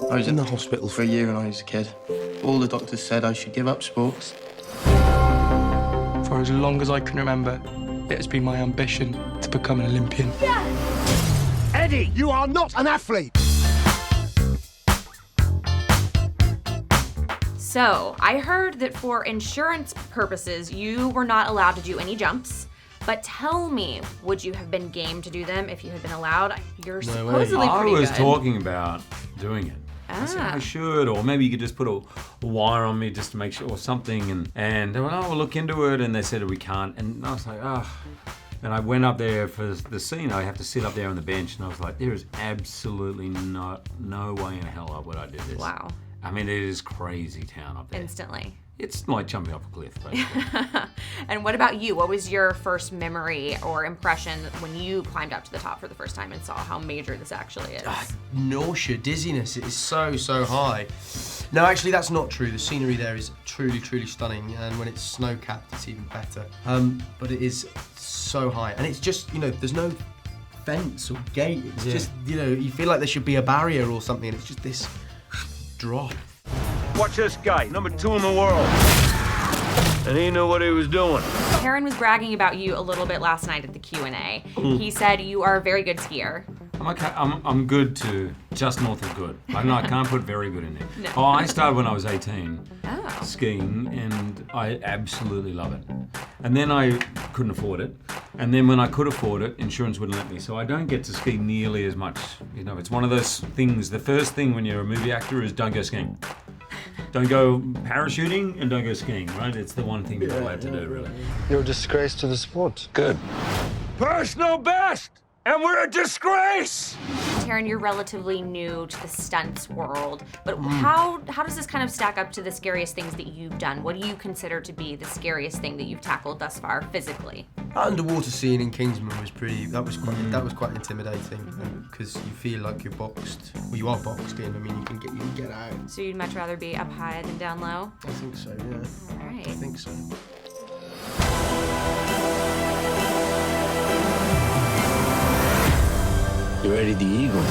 I was in the hospital for a year when I was a kid. All the doctors said I should give up sports. For as long as I can remember, it has been my ambition to become an Olympian. Yes! Eddie, you are not an athlete! So, I heard that for insurance purposes, you were not allowed to do any jumps. But tell me, would you have been game to do them if you had been allowed? You're supposedly pretty good. I was talking about doing it. I said I should, or maybe you could just put a wire on me just to make sure, or something. And they went, oh, we'll look into it. And they said we can't. And I was like, oh. And I went up there for the scene. I have to sit up there on the bench. And I was like, there is absolutely no way in hell would I do this. Wow. I mean, it is crazy town up there. Instantly. It's like jumping off a cliff, basically. And what about you? What was your first memory or impression when you climbed up to the top for the first time and saw how major this actually is? Nausea, dizziness. It is so high. No, actually, that's not true. The scenery there is truly stunning, and when it's snow-capped, it's even better. But it is so high, and it's just, there's no fence or gate. It's just, you feel like there should be a barrier or something, and it's just this drop. Watch this guy, number 2 in the world. And he knew what he was doing. Taron was bragging about you a little bit last night at the Q&A. He said you are a very good skier. I'm okay. I'm good to just north of good. I can't put very good in there. No. Oh, I started when I was 18 skiing, and I absolutely love it. And then I couldn't afford it. And then when I could afford it, insurance wouldn't let me. So I don't get to ski nearly as much. It's one of those things. The first thing when you're a movie actor is don't go skiing. Don't go parachuting and don't go skiing, right? It's the one thing you're allowed to do, really. You're a disgrace to the sport. Good. Personal best! And we're a disgrace! Taron, you're relatively new to the stunts world, but how does this kind of stack up to the scariest things that you've done? What do you consider to be the scariest thing that you've tackled thus far physically? That underwater scene in Kingsman was that was quite intimidating, because you feel like you're boxed. Well, you are boxed in. I mean, you can get out. So you'd much rather be up high than down low? I think so, yeah. All right. I think so. You're Eddie the Eagle.